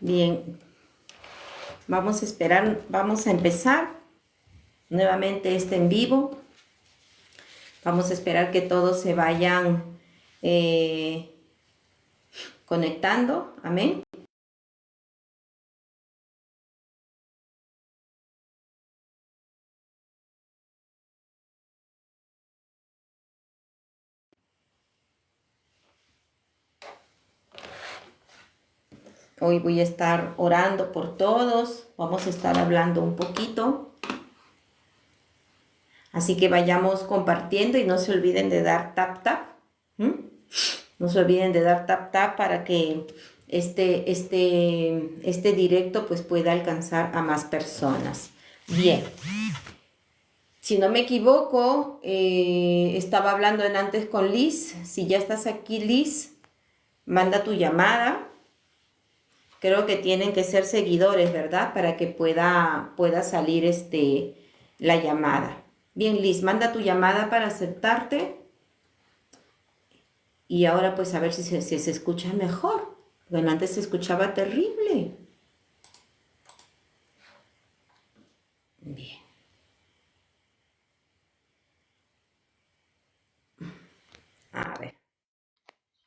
Bien, vamos a esperar, vamos a empezar nuevamente este en vivo. Vamos a esperar que todos se vayan conectando. Amén. Hoy voy a estar orando por todos. Vamos a estar hablando un poquito. Así que vayamos compartiendo y no se olviden de dar tap tap. No se olviden de dar tap tap para que este directo pues pueda alcanzar a más personas. Bien. Si no me equivoco, estaba hablando antes con Liz. Si ya estás aquí, Liz, manda tu llamada. Creo que tienen que ser seguidores, ¿verdad? Para que pueda salir la llamada. Bien, Liz, manda tu llamada para aceptarte. Y ahora pues a ver si se escucha mejor. Bueno, antes se escuchaba terrible. Bien. A ver.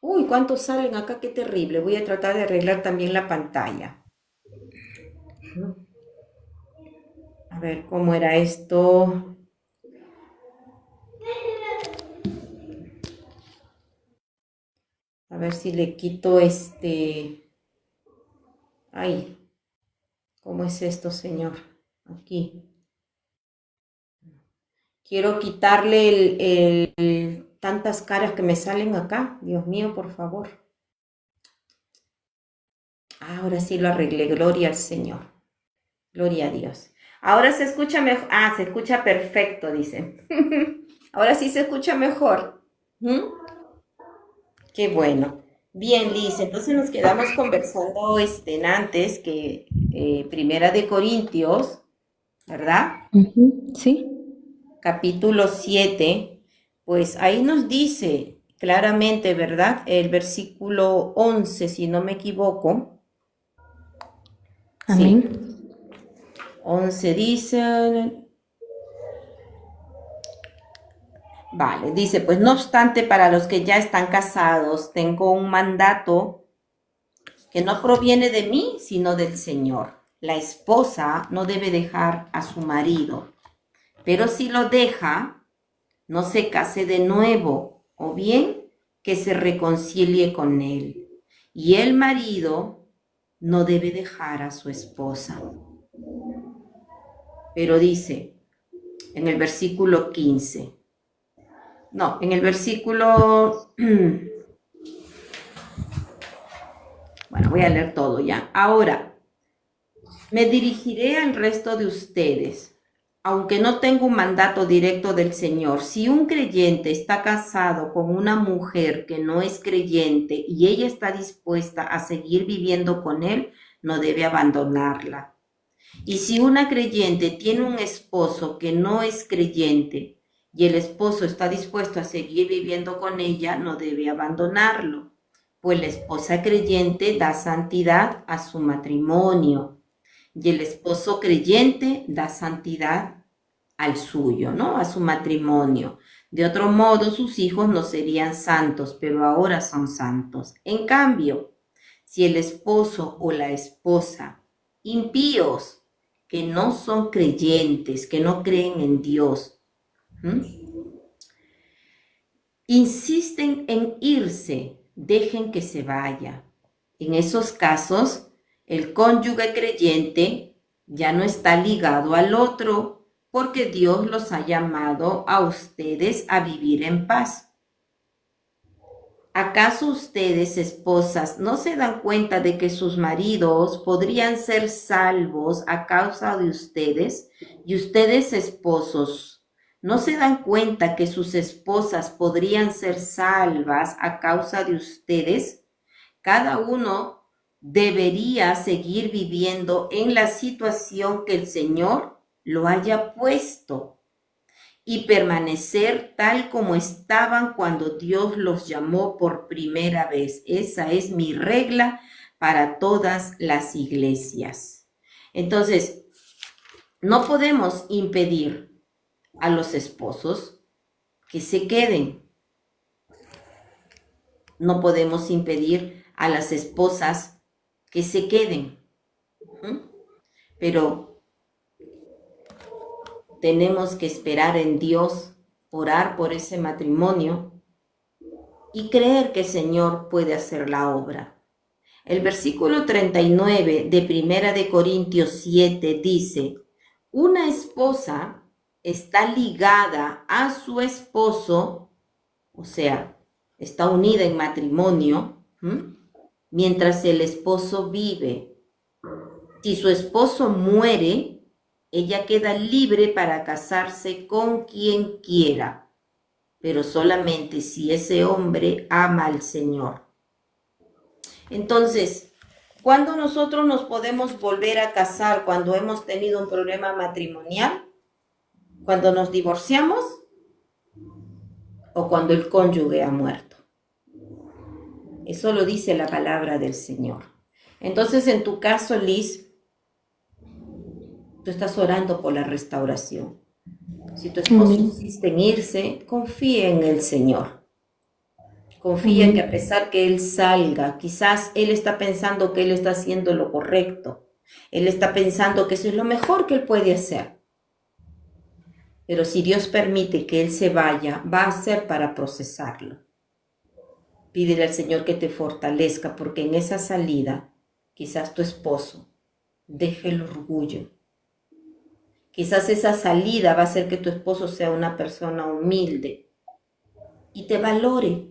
Uy, ¿cuántos salen acá? Qué terrible. Voy a tratar de arreglar también la pantalla. A ver cómo era esto. A ver si le quito Ay, ¿cómo es esto, señor? Aquí. Quiero quitarle tantas caras que me salen acá. Dios mío, por favor. Ahora sí lo arreglé. Gloria al Señor. Gloria a Dios. Ahora se escucha mejor. Ah, se escucha perfecto, dice. Ahora sí se escucha mejor. ¿Mm? Qué bueno. Bien, Liz, entonces nos quedamos conversando antes que Primera de Corintios, ¿verdad? Sí, Capítulo 7, pues ahí nos dice claramente, ¿verdad? El versículo 11, si no me equivoco. amén. Sí, 11 dice, vale, dice, pues no obstante, para los que ya están casados, tengo un mandato que no proviene de mí, sino del Señor. La esposa no debe dejar a su marido, pero si lo deja, no se case de nuevo, o bien que se reconcilie con él. Y el marido no debe dejar a su esposa. Pero dice en el versículo 15, no, en el versículo, bueno, voy a leer todo ya. Ahora, me dirigiré al resto de ustedes. Aunque no tengo un mandato directo del Señor, si un creyente está casado con una mujer que no es creyente y ella está dispuesta a seguir viviendo con él, no debe abandonarla. Y si una creyente tiene un esposo que no es creyente y el esposo está dispuesto a seguir viviendo con ella, no debe abandonarlo, pues la esposa creyente da santidad a su matrimonio y el esposo creyente da santidad al suyo, ¿no? A su matrimonio. De otro modo, sus hijos no serían santos, pero ahora son santos. En cambio, si el esposo o la esposa, impíos, que no son creyentes, que no creen en Dios, insisten en irse, dejen que se vaya. En esos casos, el cónyuge creyente ya no está ligado al otro, porque Dios los ha llamado a ustedes a vivir en paz. ¿Acaso ustedes, esposas, no se dan cuenta de que sus maridos podrían ser salvos a causa de ustedes? Y ustedes, esposos, ¿no se dan cuenta que sus esposas podrían ser salvas a causa de ustedes? Cada uno debería seguir viviendo en la situación que el Señor lo haya puesto y permanecer tal como estaban cuando Dios los llamó por primera vez. Esa es mi regla para todas las iglesias. Entonces, no podemos impedir a los esposos que se queden. No podemos impedir a las esposas que se queden. Pero tenemos que esperar en Dios, orar por ese matrimonio y creer que el Señor puede hacer la obra. El versículo 39 de Primera de Corintios 7 dice: una esposa está ligada a su esposo, o sea, está unida en matrimonio, mientras el esposo vive. Si su esposo muere, ella queda libre para casarse con quien quiera, pero solamente si ese hombre ama al Señor. Entonces, ¿cuándo nosotros nos podemos volver a casar cuando hemos tenido un problema matrimonial? ¿Cuando nos divorciamos? ¿O cuando el cónyuge ha muerto? Eso lo dice la palabra del Señor. Entonces, en tu caso, Liz, tú estás orando por la restauración. Si tu esposo insiste en irse, confía en el Señor. Confía en que a pesar que él salga, quizás él está pensando que él está haciendo lo correcto. Él está pensando que eso es lo mejor que él puede hacer. Pero si Dios permite que él se vaya, va a ser para procesarlo. Pídele al Señor que te fortalezca, porque en esa salida, quizás tu esposo deje el orgullo. Quizás esa salida va a hacer que tu esposo sea una persona humilde y te valore.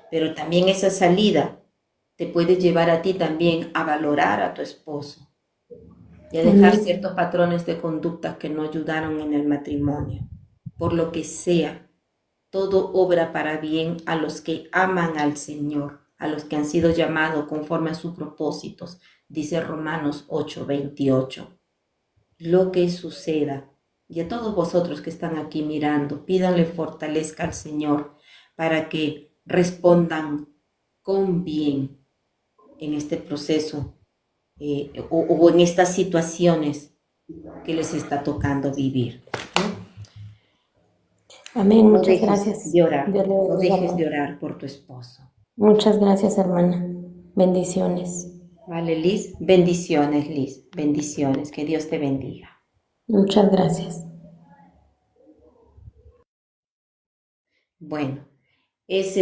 Pero también esa salida te puede llevar a ti también a valorar a tu esposo y a dejar ciertos patrones de conducta que no ayudaron en el matrimonio. Por lo que sea, todo obra para bien a los que aman al Señor, a los que han sido llamados conforme a sus propósitos, dice Romanos 8:28. Lo que suceda, y a todos vosotros que están aquí mirando, pídanle fortaleza al Señor para que respondan con bien en este proceso o en estas situaciones que les está tocando vivir. Amén, muchas gracias. No dejes de orar por tu esposo. Muchas gracias, hermana. Bendiciones. Vale, Liz. Bendiciones, Liz. Bendiciones. Que Dios te bendiga. Muchas gracias. Bueno, es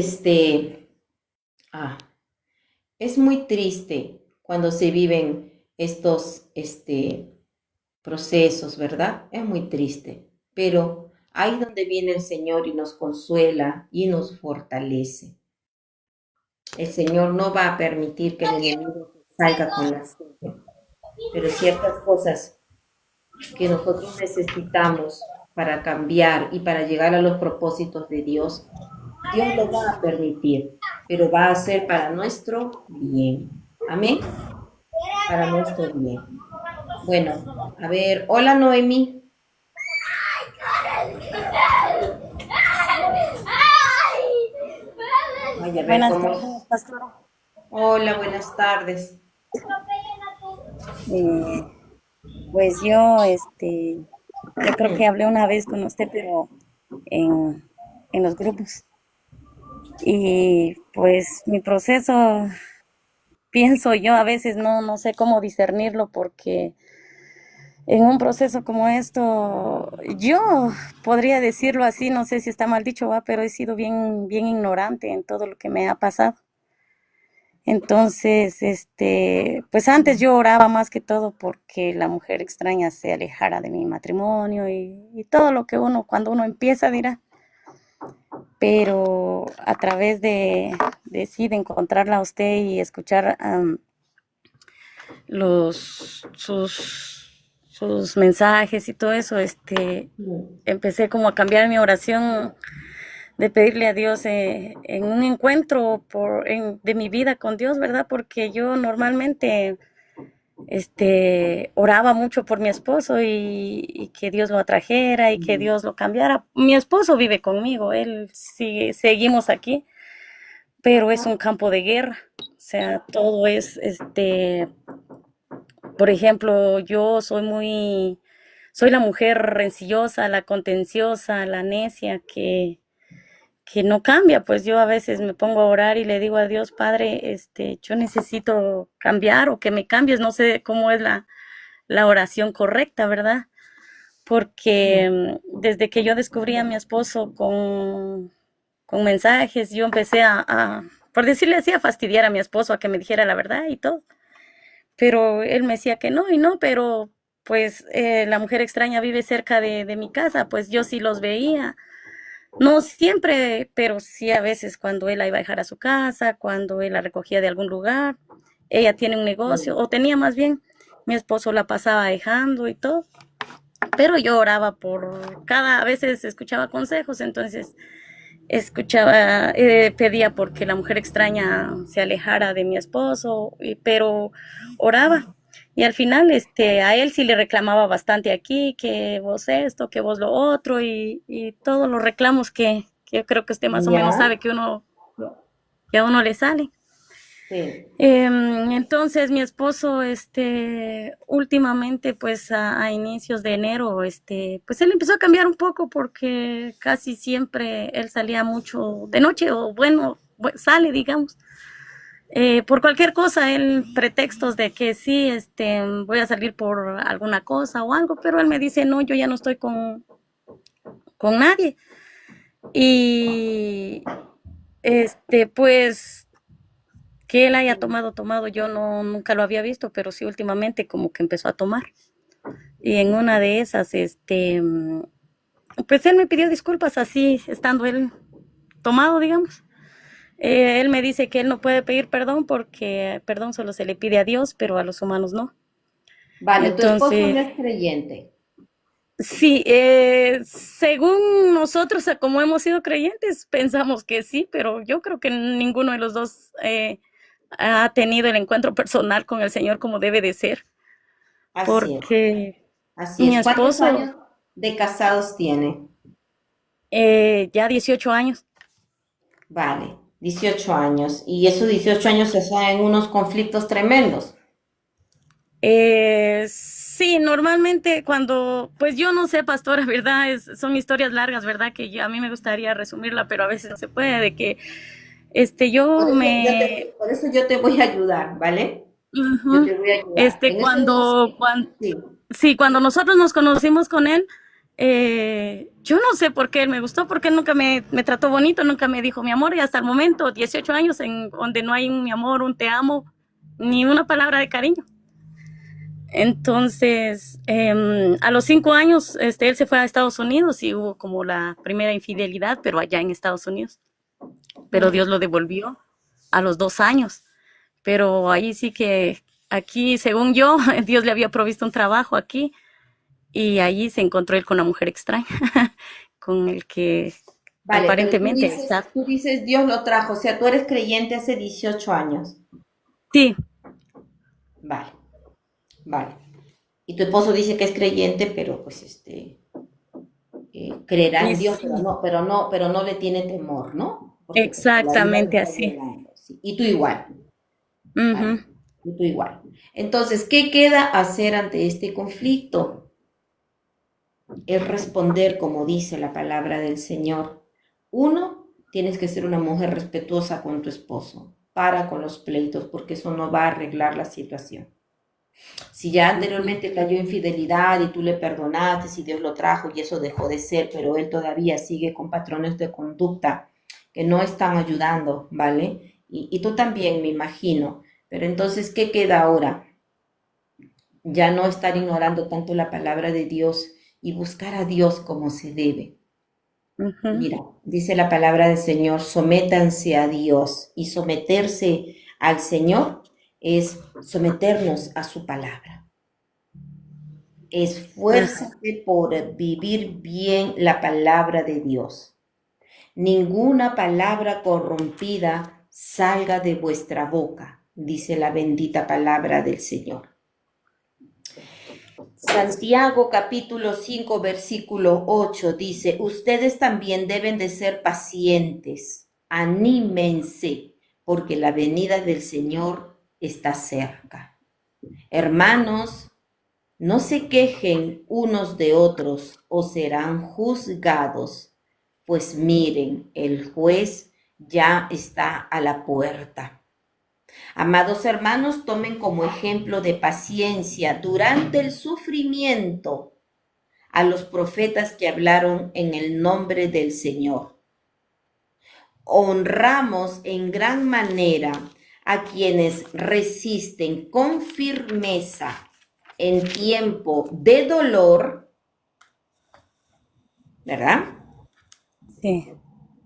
muy triste cuando se viven estos procesos, ¿verdad? Es muy triste, pero ahí donde viene el Señor y nos consuela y nos fortalece. El Señor no va a permitir que el enemigo salga con la suya, pero ciertas cosas que nosotros necesitamos para cambiar y para llegar a los propósitos de Dios, Dios lo va a permitir, pero va a ser para nuestro bien. Amén. Para nuestro bien. Bueno, a ver, hola Noemi. Ay, a ver, Buenas tardes, pastor. Hola, buenas tardes. Pues yo creo que hablé una vez con usted, pero en los grupos. Y pues mi proceso, pienso yo, a veces no sé cómo discernirlo, porque en un proceso como esto, yo podría decirlo así, no sé si está mal dicho, pero he sido bien ignorante en todo lo que me ha pasado. Entonces, pues antes yo oraba más que todo porque la mujer extraña se alejara de mi matrimonio y todo lo que cuando uno empieza, dirá. Pero a través de encontrarla a usted y escuchar sus mensajes y todo eso, empecé como a cambiar mi oración, de pedirle a Dios en un encuentro de mi vida con Dios, ¿verdad? Porque yo normalmente oraba mucho por mi esposo y que Dios lo atrajera y que Dios lo cambiara. Mi esposo vive conmigo, seguimos aquí, pero es un campo de guerra. sea, todo es, por ejemplo, soy la mujer rencillosa, la contenciosa, la necia, que no cambia. Pues yo a veces me pongo a orar y le digo a Dios, Padre, yo necesito cambiar o que me cambies, no sé cómo es la oración correcta, ¿verdad? Porque desde que yo descubrí a mi esposo con mensajes, yo empecé por decirle así, a fastidiar a mi esposo, a que me dijera la verdad y todo. Pero él me decía que no y no, pero pues la mujer extraña vive cerca de mi casa, pues yo sí los veía. No siempre, pero sí a veces cuando él la iba a dejar a su casa, cuando él la recogía de algún lugar. Ella tiene un negocio, o tenía más bien, mi esposo la pasaba dejando y todo. Pero yo oraba a veces escuchaba consejos, entonces pedía porque la mujer extraña se alejara de mi esposo, pero oraba. Y al final, a él sí le reclamaba bastante aquí, que vos esto, que vos lo otro, y todos los reclamos que yo creo que usted más o menos ¿Ya? sabe que a uno le sale. Sí. Entonces mi esposo, últimamente, pues a inicios de enero, pues él empezó a cambiar un poco porque casi siempre él salía mucho de noche o bueno, sale, digamos. Por cualquier cosa, él pretextos de que sí, voy a salir por alguna cosa o algo, pero él me dice, no, yo ya no estoy con nadie. Y pues que él haya tomado, yo nunca lo había visto, pero sí últimamente como que empezó a tomar. Y en una de esas, pues él me pidió disculpas así, estando él tomado, digamos. Él me dice que él no puede pedir perdón porque perdón solo se le pide a Dios, pero a los humanos no. Vale, tu esposo no Entonces, es creyente. sí, según nosotros, como hemos sido creyentes, pensamos que sí, pero yo creo que ninguno de los dos ha tenido el encuentro personal con el Señor como debe de ser, Así es, porque así mi es. ¿Cuántos esposo, años de casados tiene? ya 18 años. Vale, 18 años. Y esos 18 años se hacen en unos conflictos tremendos. Sí, normalmente cuando, pues yo no sé, pastora, ¿verdad? Son historias largas, ¿verdad? Que a mí me gustaría resumirla, pero a veces no se puede, de que yo me... Por eso yo te voy a ayudar, ¿vale? Yo Ujú. te voy a ayudar. En eso es, sí. Sí, cuando nosotros nos conocimos con él, yo no sé por qué él me gustó, porque él nunca me trató bonito, nunca me dijo mi amor, y hasta el momento, 18 años en donde no hay un mi amor, un te amo, ni una palabra de cariño. Entonces, a los 5 años, él se fue a Estados Unidos y hubo como la primera infidelidad, pero allá en Estados Unidos. Pero Dios lo devolvió a los 2 años. Pero ahí sí que, aquí, según yo, Dios le había provisto un trabajo aquí y allí se encontró él con una mujer extraña, con el que Vale, pero aparentemente está. tú dices Dios lo trajo, o sea, tú eres creyente hace 18 años. Sí, Vale, vale. Y tu esposo dice que es creyente, pero pues creerá y en Dios, sí, pero no le tiene temor, ¿no? Porque pues por la vida le exactamente está así. llevando. Sí. Y tú igual, Ujú. ¿vale? Y tú igual. Entonces, ¿qué queda hacer ante este conflicto? Es responder como dice la palabra del Señor. Uno, tienes que ser una mujer respetuosa con tu esposo. Para con los pleitos, porque eso no va a arreglar la situación. Si ya anteriormente cayó infidelidad y tú le perdonaste, si Dios lo trajo y eso dejó de ser, pero él todavía sigue con patrones de conducta que no están ayudando, ¿vale? Y tú también, me imagino. Pero entonces, ¿qué queda ahora? Ya no estar ignorando tanto la palabra de Dios y buscar a Dios como se debe. Ujú. Mira, dice la palabra del Señor, sométanse a Dios y someterse al Señor es someternos a su palabra. Ajá. Esfuérzate por vivir bien la palabra de Dios. Ninguna palabra corrompida salga de vuestra boca, dice la bendita palabra del Señor. Santiago capítulo 5 versículo 8 dice, ustedes también deben de ser pacientes, anímense, porque la venida del Señor está cerca. Hermanos, no se quejen unos de otros o serán juzgados, pues miren, el juez ya está a la puerta. Amados hermanos, tomen como ejemplo de paciencia durante el sufrimiento a los profetas que hablaron en el nombre del Señor. Honramos en gran manera a quienes resisten con firmeza en tiempo de dolor, ¿verdad? Sí.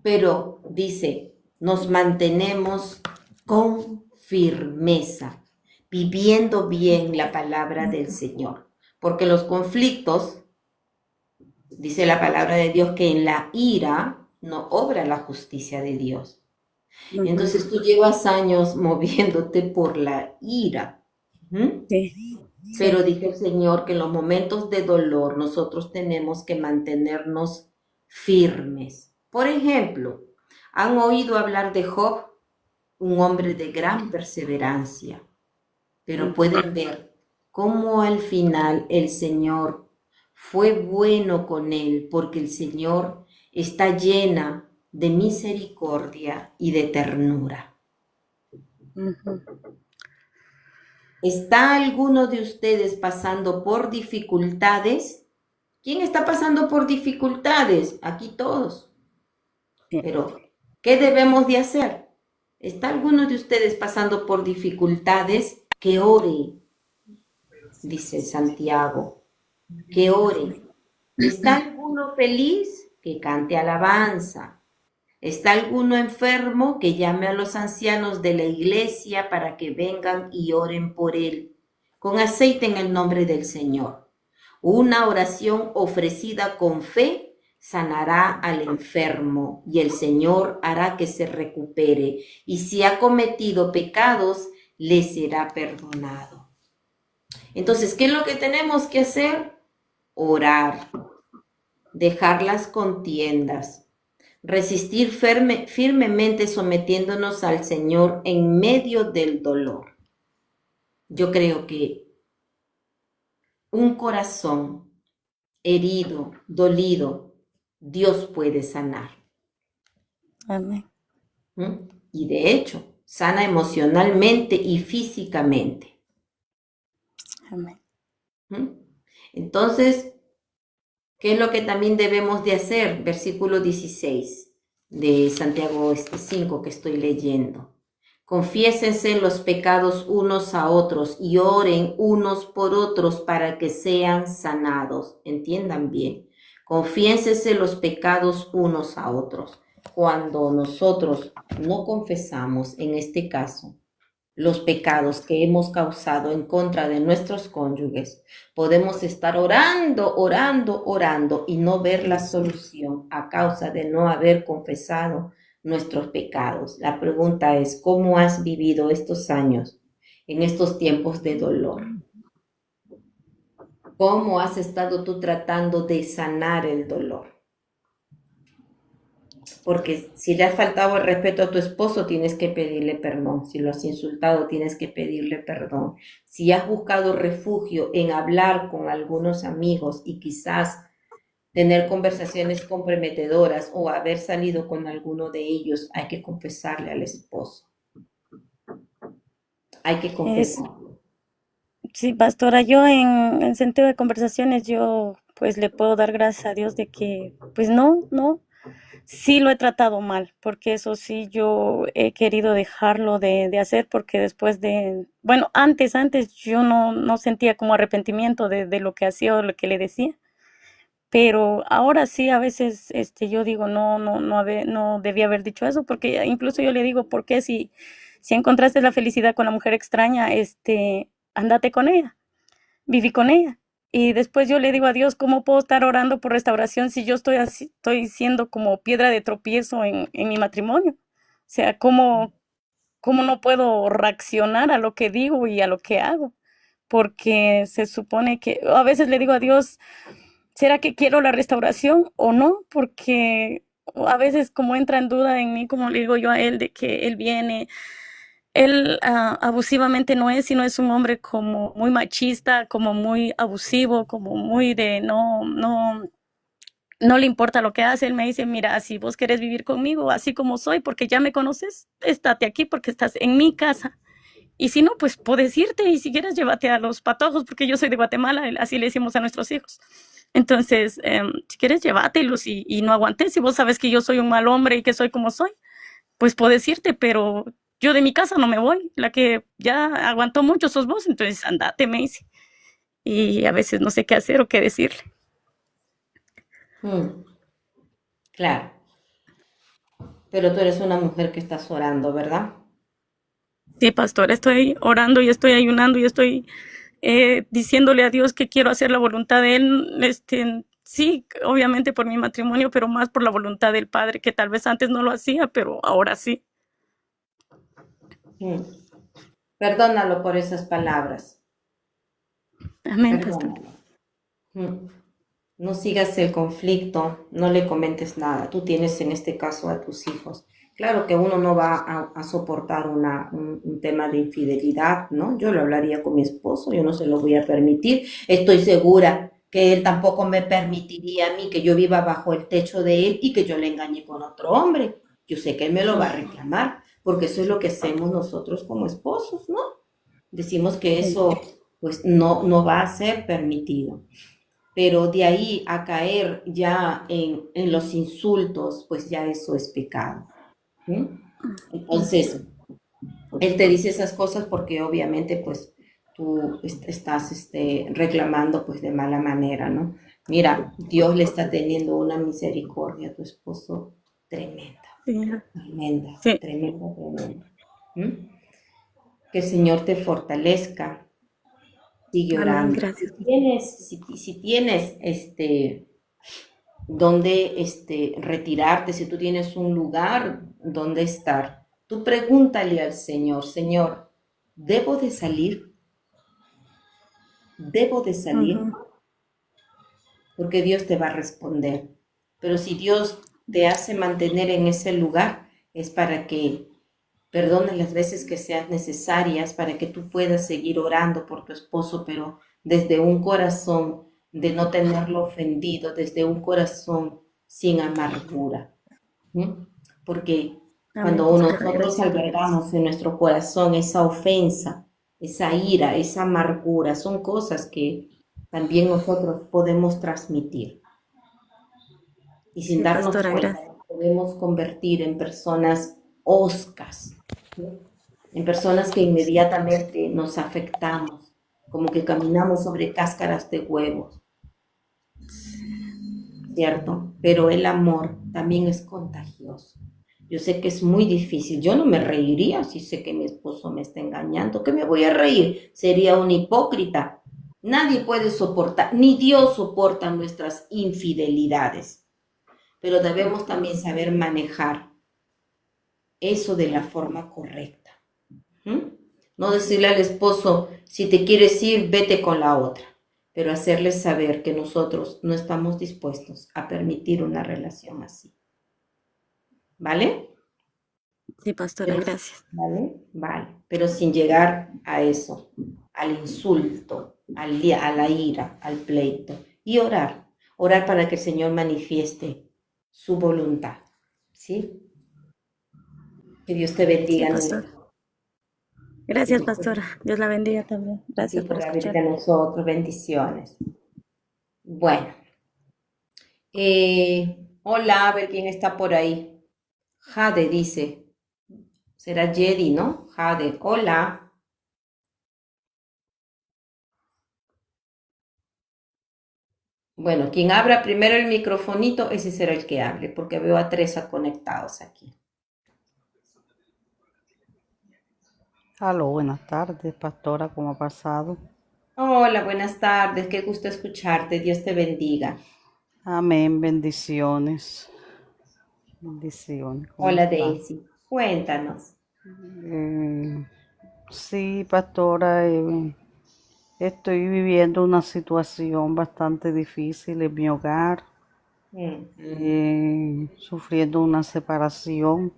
Pero dice, nos mantenemos con firmeza, viviendo bien la palabra del Señor. Porque los conflictos, dice la palabra de Dios, que en la ira no obra la justicia de Dios. Ujú. Entonces tú llevas años moviéndote por la ira. ¿Mm? Sí. Pero dice el Señor que en los momentos de dolor nosotros tenemos que mantenernos firmes. Por ejemplo, ¿han oído hablar de Job? Un hombre de gran perseverancia, pero pueden ver cómo al final el Señor fue bueno con él, porque el Señor está llena de misericordia y de ternura. Ujú. ¿Está alguno de ustedes pasando por dificultades? ¿Quién está pasando por dificultades? Aquí todos. Sí. Pero, ¿qué debemos de hacer? ¿Está alguno de ustedes pasando por dificultades? Que ore, dice Santiago, que ore. ¿Está alguno feliz? Que cante alabanza. ¿Está alguno enfermo? Que llame a los ancianos de la iglesia para que vengan y oren por él, con aceite en el nombre del Señor. Una oración ofrecida con fe sanará al enfermo y el Señor hará que se recupere. Y si ha cometido pecados, le será perdonado. Entonces, ¿qué es lo que tenemos que hacer? Orar, dejar las contiendas, resistir firmemente sometiéndonos al Señor en medio del dolor. Yo creo que un corazón herido, dolido, Dios puede sanar. Amén. ¿Mm? Y de hecho, sana emocionalmente y físicamente. Amén. ¿Mm? Entonces, ¿qué es lo que también debemos de hacer? Versículo 16 de Santiago 5 que estoy leyendo. Confiésense los pecados unos a otros y oren unos por otros para que sean sanados. Entiendan bien. Confiésense los pecados unos a otros. Cuando nosotros no confesamos, en este caso, los pecados que hemos causado en contra de nuestros cónyuges, podemos estar orando, orando, orando y no ver la solución a causa de no haber confesado nuestros pecados. La pregunta es, ¿cómo has vivido estos años en estos tiempos de dolor? ¿Cómo has estado tú tratando de sanar el dolor? Porque si le has faltado el respeto a tu esposo, tienes que pedirle perdón. Si lo has insultado, tienes que pedirle perdón. Si has buscado refugio en hablar con algunos amigos y quizás tener conversaciones comprometedoras o haber salido con alguno de ellos, hay que confesarle al esposo. Hay que confesar. Sí, pastora, yo en sentido de conversaciones, yo pues le puedo dar gracias a Dios de que, pues no, sí lo he tratado mal, porque eso sí yo he querido dejarlo de hacer, porque después bueno, antes yo no sentía como arrepentimiento de lo que hacía o lo que le decía, pero ahora sí a veces yo digo, no debía haber dicho eso, porque incluso yo le digo, ¿por qué si encontraste la felicidad con la mujer extraña, ándate con ella? Viví con ella. Y después yo le digo a Dios, ¿cómo puedo estar orando por restauración si yo estoy siendo como piedra de tropiezo en mi matrimonio? O sea, ¿cómo no puedo reaccionar a lo que digo y a lo que hago? Porque se supone que a veces le digo a Dios, ¿será que quiero la restauración o no? Porque a veces como entra en duda en mí, como le digo yo a él, de que él viene, él abusivamente no es, sino es un hombre como muy machista, como muy abusivo, como muy de no le importa lo que hace. Él me dice, mira, si vos querés vivir conmigo así como soy, porque ya me conoces, estate aquí porque estás en mi casa. Y si no, pues puedes irte y si quieres llévate a los patojos, porque yo soy de Guatemala, así le decimos a nuestros hijos. Entonces, si quieres, llévatelos y no aguantes. Si vos sabes que yo soy un mal hombre y que soy como soy, pues puedes irte, pero yo de mi casa no me voy. La que ya aguantó mucho sos vos, entonces andate, me dice. Y a veces no sé qué hacer o qué decirle. Mm, claro, pero tú eres una mujer que estás orando, ¿verdad? Sí, pastor, estoy orando y estoy ayunando y estoy diciéndole a Dios que quiero hacer la voluntad de Él, sí, obviamente por mi matrimonio, pero más por la voluntad del Padre, que tal vez antes no lo hacía, pero ahora sí. Mm. Perdónalo por esas palabras. Amén, pastor. Perdónalo. Mm. No sigas el conflicto, no le comentes nada. Tú tienes en este caso a tus hijos. Claro que uno no va a soportar un tema de infidelidad, ¿no? Yo lo hablaría con mi esposo, yo no se lo voy a permitir. Estoy segura que él tampoco me permitiría a mí que yo viva bajo el techo de él y que yo le engañe con otro hombre. Yo sé que él me lo va a reclamar, porque eso es lo que hacemos nosotros como esposos, ¿no? Decimos que eso pues no va a ser permitido, pero de ahí a caer ya en los insultos, pues ya eso es pecado. ¿Sí? Entonces, él te dice esas cosas porque obviamente pues tú estás reclamando pues de mala manera, ¿no? Mira, Dios le está teniendo una misericordia a tu esposo tremenda, Sí, tremenda, sí. tremenda, tremenda. ¿Mm? Que el Señor te fortalezca, sigue Amén, orando. gracias. Si tienes donde retirarte, si tú tienes un lugar donde estar, tú pregúntale al Señor, Señor, ¿debo de salir? ¿Debo de salir? Ujú. Porque Dios te va a responder. Pero si Dios te hace mantener en ese lugar, es para que perdones las veces que sean necesarias, para que tú puedas seguir orando por tu esposo, pero desde un corazón de no tenerlo ofendido, desde un corazón sin amargura. ¿Mm? Porque Amén, cuando pastora, nosotros gracias. albergamos en nuestro corazón esa ofensa, esa ira, esa amargura, son cosas que también nosotros podemos transmitir y sin Sí, darnos pastora, cuenta gracias. nos podemos convertir en personas hoscas, ¿no? En personas que inmediatamente nos afectamos, como que caminamos sobre cáscaras de huevos, ¿cierto? Pero el amor también es contagioso. Yo sé que es muy difícil. Yo no me reiría si sé que mi esposo me está engañando. ¿Qué me voy a reír? Sería un hipócrita. Nadie puede soportar, ni Dios soporta nuestras infidelidades. Pero debemos también saber manejar eso de la forma correcta. ¿Mm? No decirle al esposo, si te quieres ir, vete con la otra, pero hacerle saber que nosotros no estamos dispuestos a permitir una relación así. ¿Vale? Sí, pastora, Pero, gracias. ¿vale? Vale, pero sin llegar a eso, al insulto, a la ira, al pleito. Y orar, orar para que el Señor manifieste su voluntad. ¿Sí? Que Dios te Sí, bendiga, pastora. Nene. Que Gracias, Dios te pastora. Dios la bendiga también. así Gracias por por abrirte escuchar. a nosotros. Bendiciones. Bueno, hola, a ver quién está por ahí. Jade dice, será Jedi, ¿no? Jade, hola. Bueno, quien abra primero el microfonito, ese será el que hable, porque veo a tres conectados aquí. Aló, buenas tardes, pastora, ¿cómo ha pasado? Hola, buenas tardes, qué gusto escucharte, Dios te bendiga. Amén, bendiciones. Bendiciones, ¿cómo Hola, está? Daisy, cuéntanos. Eh, sí, pastora, estoy viviendo una situación bastante difícil en mi hogar. sufriendo una separación.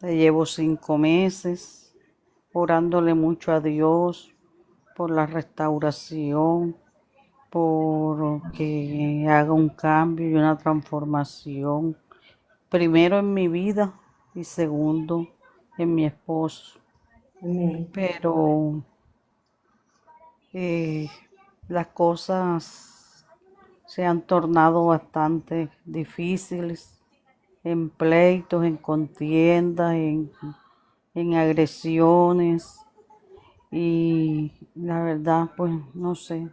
Ya llevo 5 meses orándole mucho a Dios por la restauración, por que haga un cambio y una transformación, primero en mi vida y segundo en mi esposo. Amén. Pero las cosas se han tornado bastante difíciles en pleitos, en contiendas, en agresiones y la verdad pues no sé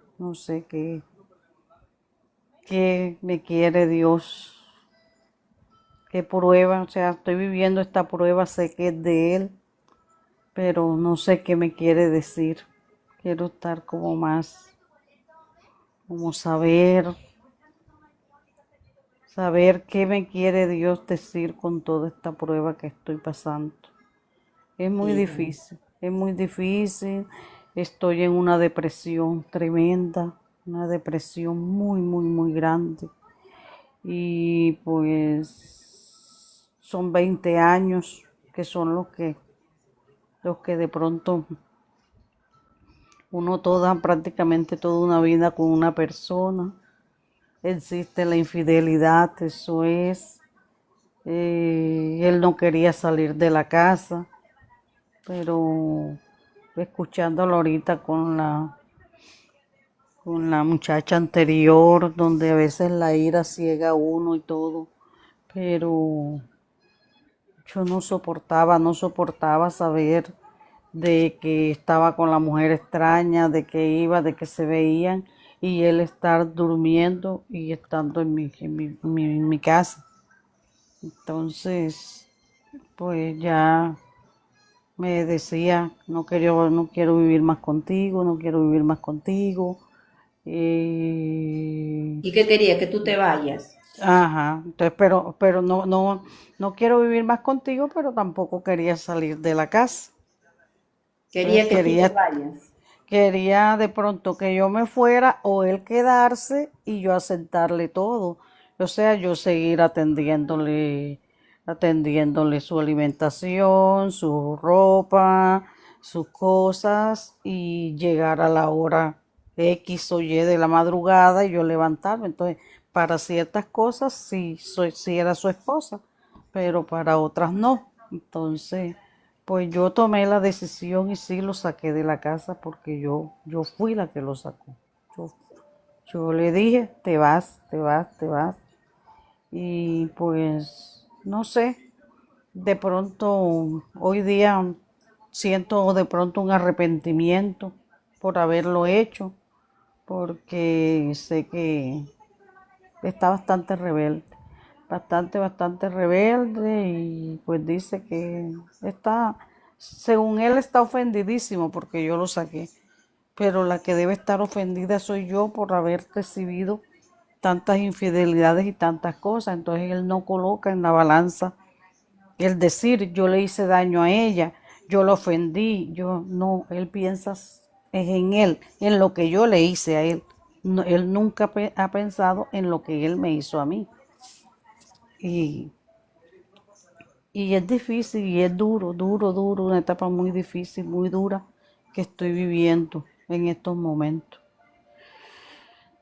qué me quiere Dios, qué prueba, o sea, estoy viviendo esta prueba, sé que es de Él, pero no sé qué me quiere decir. Quiero estar como más, como saber qué me quiere Dios decir con toda esta prueba que estoy pasando. Es muy Sí. difícil, es muy difícil. Estoy en una depresión tremenda, una depresión muy, muy, muy grande. Y pues son 20 años que son los que de pronto uno prácticamente toda una vida con una persona. Existe la infidelidad, eso es. Él no quería salir de la casa, pero escuchándolo ahorita con la muchacha anterior, donde a veces la ira ciega a uno y todo, pero yo no soportaba saber de que estaba con la mujer extraña, de que iba, de que se veían, y él estar durmiendo y estando en mi casa. Entonces, pues ya me decía, no quiero vivir más contigo, no quiero vivir más contigo. Y, ¿Y qué quería? Que tú te vayas. ajá, entonces, pero no quiero vivir más contigo, pero tampoco quería salir de la casa. Entonces Quería que tú te vayas. quería de pronto que yo me fuera o él quedarse y yo aceptarle todo. O sea, yo seguir atendiéndole su alimentación, su ropa, sus cosas y llegar a la hora X o Y de la madrugada y yo levantarme. Entonces, para ciertas cosas sí era su esposa, pero para otras no. Entonces, pues yo tomé la decisión y sí lo saqué de la casa porque yo fui la que lo sacó. Yo, yo le dije, te vas, te vas, te vas. Y pues, no sé, de pronto hoy día siento de pronto un arrepentimiento por haberlo hecho, porque sé que está bastante rebelde y pues dice que según él está ofendidísimo porque yo lo saqué, pero la que debe estar ofendida soy yo por haber recibido tantas infidelidades y tantas cosas. Entonces él no coloca en la balanza el decir yo le hice daño a ella, yo lo ofendí, yo no, él piensa es en él, en lo que yo le hice a él. No, él nunca ha pensado en lo que él me hizo a mí. Y, y es difícil y es duro, una etapa muy difícil, muy dura que estoy viviendo en estos momentos.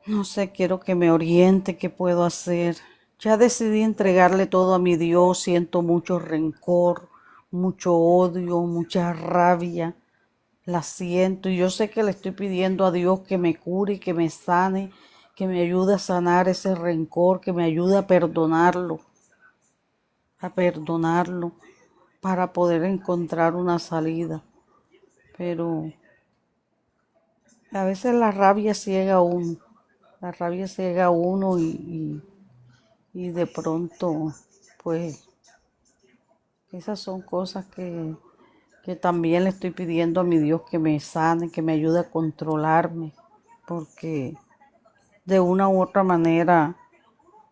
No sé, quiero que me oriente, qué puedo hacer. Ya decidí entregarle todo a mi Dios, siento mucho rencor, mucho odio, mucha rabia, la siento y yo sé que le estoy pidiendo a Dios que me cure y que me sane, que me ayude a sanar ese rencor, que me ayude a perdonarlo para poder encontrar una salida. Pero a veces la rabia ciega a uno, la rabia ciega a uno y de pronto, pues esas son cosas que también le estoy pidiendo a mi Dios que me sane, que me ayude a controlarme, porque de una u otra manera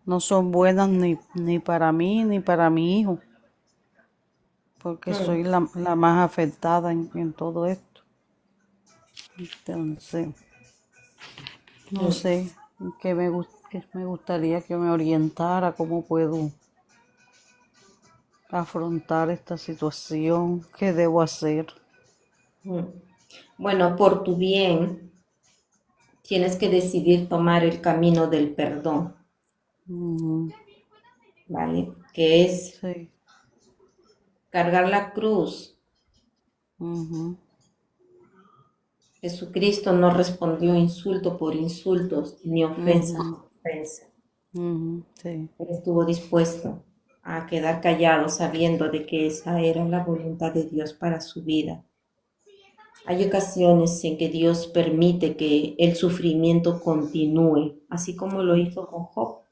no son buenas ni para mí ni para mi hijo, porque soy la más afectada en todo esto. Entonces, no sé que me gustaría que me orientara cómo puedo afrontar esta situación, qué debo hacer. Mm. Bueno, por tu bien, tienes que decidir tomar el camino del perdón, Ujú, ¿vale? Que es sí, cargar la cruz. ujú, Jesucristo no respondió insulto por insultos ni ofensa ujú, por ofensa. sí, Él estuvo dispuesto a quedar callado sabiendo de que esa era la voluntad de Dios para su vida. Hay ocasiones en que Dios permite que el sufrimiento continúe, así como lo hizo con Job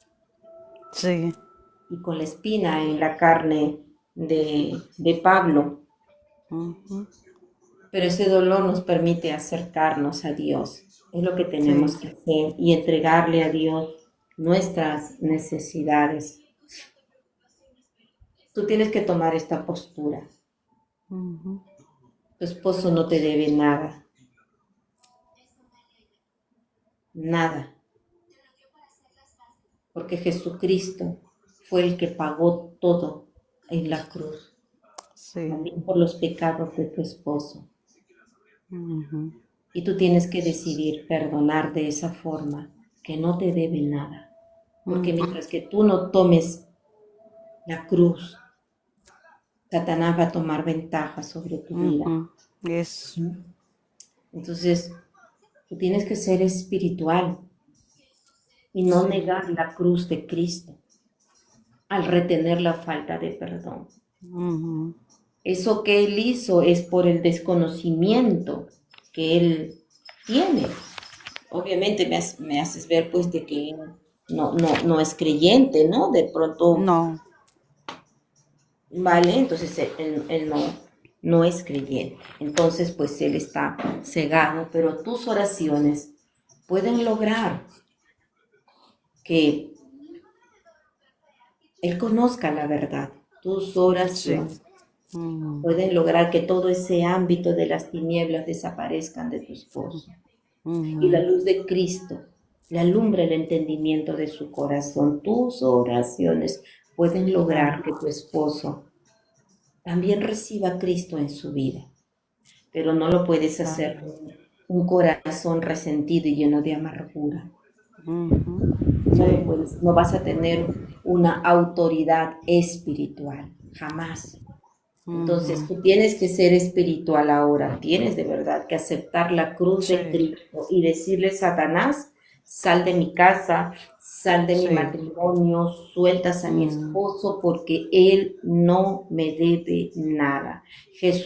sí, y con la espina en la carne de Pablo. ujú, Pero ese dolor nos permite acercarnos a Dios. Es lo que tenemos sí, que hacer y entregarle a Dios nuestras necesidades. Tú tienes que tomar esta postura. ujú, Tu esposo no te debe nada, nada, porque Jesucristo fue el que pagó todo en la cruz, sí, también por los pecados de tu esposo. ujú, Y tú tienes que decidir perdonar de esa forma, que no te debe nada. Porque ujú, mientras que tú no tomes la cruz, Satanás va a tomar ventaja sobre tu vida. ujú, eso, Entonces, tú tienes que ser espiritual y no sí, negar la cruz de Cristo al retener la falta de perdón. ujú, Eso que él hizo es por el desconocimiento que él tiene. Obviamente me haces ver pues de que él no es creyente, ¿no? De pronto, no, vale, entonces él no es creyente. Entonces pues él está cegado, pero tus oraciones pueden lograr que él conozca la verdad. Tus sí, oraciones ujú, pueden lograr que todo ese ámbito de las tinieblas desaparezcan de tu esposo. Y la ujú, luz de Cristo le alumbra el entendimiento de su corazón. Tus oraciones pueden ah, lograr que tu esposo también reciba a Cristo en su vida, pero no lo puedes hacer amén, con un corazón resentido y lleno de amargura. ujú, No lo sí, puedes, no vas a tener una autoridad espiritual, jamás. Entonces ujú, tú tienes que ser espiritual ahora, tienes de verdad que aceptar la cruz de sí, Cristo y decirle, Satanás, sal de mi casa, sal de mi sí, matrimonio, sueltas a mi mm, esposo porque él no me debe nada.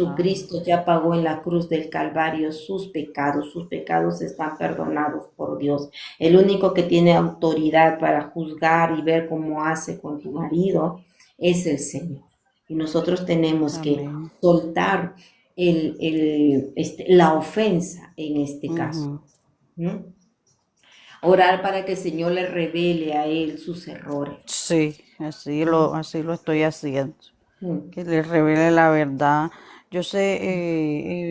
amén, Jesucristo ya pagó en la cruz del Calvario sus pecados están perdonados por Dios. El único que tiene autoridad para juzgar y ver cómo hace con tu marido es el Señor. Y nosotros tenemos que amén, soltar la ofensa en este caso. ujú, ¿Mm? Orar para que el Señor le revele a él sus errores. sí, ¿Mm? así lo estoy haciendo, ¿Mm? que le revele la verdad. Yo sé,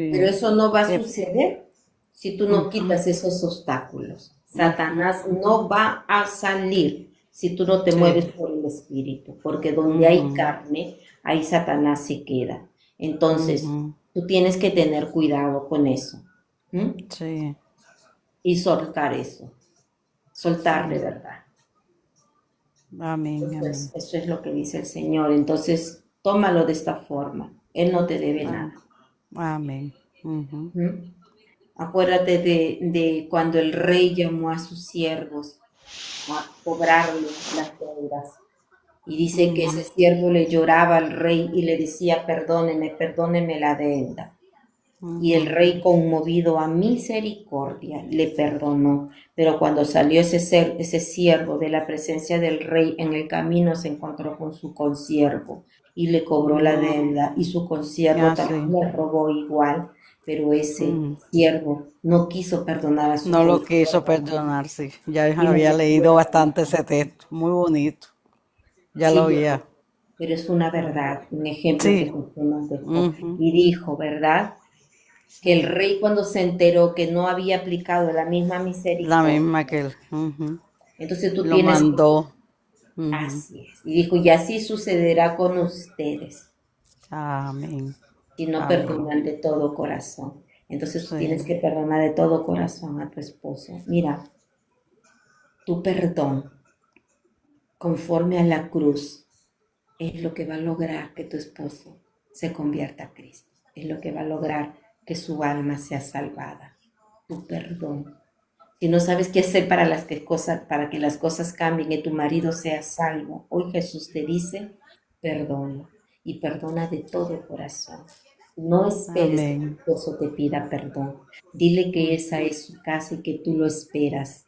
Pero eso no va a que, suceder si tú no ujú, quitas esos obstáculos. ujú, Satanás no va a salir si tú no te sí, mueves por el Espíritu, porque donde hay ujú, carne, ahí Satanás se queda. Entonces, ujú, tú tienes que tener cuidado con eso. ¿Mm? sí, Y soltar eso, soltar de sí, verdad. amén, amén, Eso es lo que dice el Señor. Entonces, tómalo de esta forma. Él no te debe am- nada. amén, ujú, ¿Mm? Acuérdate de cuando el rey llamó a sus siervos a cobrarle las deudas. Y dice que ese ujú, siervo le lloraba al rey y le decía, perdóneme, perdóneme la deuda. Y el ujú, rey, conmovido a misericordia, le perdonó. Pero cuando salió ese siervo de la presencia del rey, en el camino se encontró con su consiervo y le cobró la ujú, deuda. Y su consiervo ah, también sí, le robó igual. Pero ese ujú. siervo no quiso perdonar a su No lo quiso consiervo perdonar, sí, ya y le había metió leído el bastante mazo. ese texto, muy bonito, ya lo Sí, había, pero es una ah, verdad, un ejemplo que sí, Jesús nos dejó. ujú, Y dijo, ¿verdad? Que el sí, rey cuando se enteró que no había aplicado la misma la misericordia, misma que él, ujú, Entonces tú Lo tienes, mandó. Ujú. así es. Y dijo, y así sucederá con ustedes Amén. si no Amén. perdonan de todo corazón. Entonces tú tienes Sí. que perdonar de todo corazón a tu esposo. Mira, tu perdón conforme a la cruz es lo que va a lograr que tu esposo se convierta a Cristo. Es lo que va a lograr que su alma sea salvada. Tu perdón. Si no sabes qué hacer para que las cosas cambien y tu marido sea salvo, hoy Jesús te dice, perdona y perdona de todo corazón. No esperes que tu Amén. esposo te pida perdón. Dile que Mm, esa es su casa y que tú lo esperas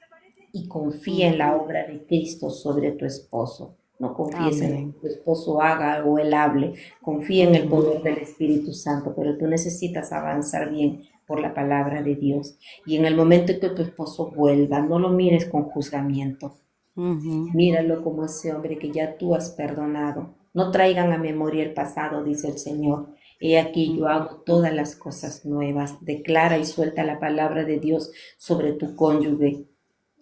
y confía en la ujú. obra de Cristo sobre tu esposo. No confíes en lo Amén. que tu esposo haga o él hable. Confía en el Ujú. poder del Espíritu Santo, pero tú necesitas avanzar bien por la palabra de Dios. Y en el momento en que tu esposo vuelva, no lo mires con juzgamiento. Ujú. Míralo como ese hombre que ya tú has perdonado. No traigan a memoria el pasado, dice el Señor. He aquí yo Ujú. hago todas las cosas nuevas. Declara y suelta la palabra de Dios sobre tu cónyuge.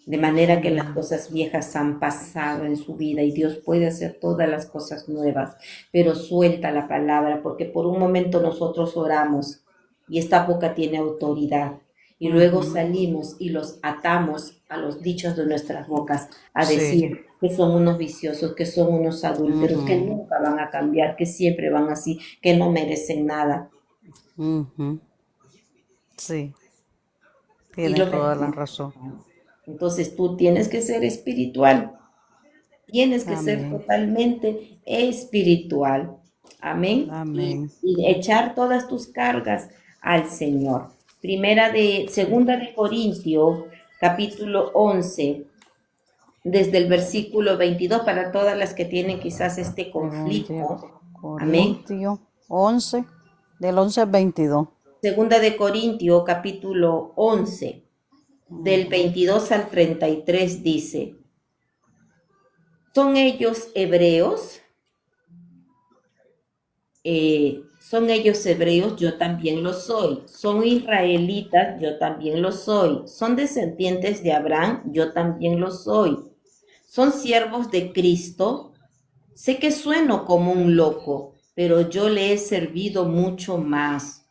De manera que las Amén. cosas viejas han pasado en su vida y Dios puede hacer todas las cosas nuevas, pero suelta la palabra porque por un momento nosotros oramos y esta boca tiene autoridad y luego Ujú. salimos y los atamos a los dichos de nuestras bocas a Sí. decir que son unos viciosos, que son unos adúlteros, que Ujú. nunca van a cambiar, que siempre van así, que no merecen nada. Ujú. Sí, Y tiene lo toda la que... razón. Entonces tú tienes que ser espiritual. Tienes que ser Amén. totalmente espiritual. Amén. Amén. Y echar todas tus cargas al Señor. Segunda de Corintios, capítulo 11, desde el versículo 22 para todas las que tienen quizás este Según de conflicto. Amén. Corintios 11, del 11 al 22. Segunda de Corintios, capítulo 11, del Ujú. 22 al 33 dice, ¿son ellos hebreos? Son ellos hebreos, yo también lo soy. Son israelitas, yo también lo soy. Son descendientes de Abraham, yo también lo soy. Son siervos de Cristo. Sé que sueno como un loco, pero yo le he servido mucho más.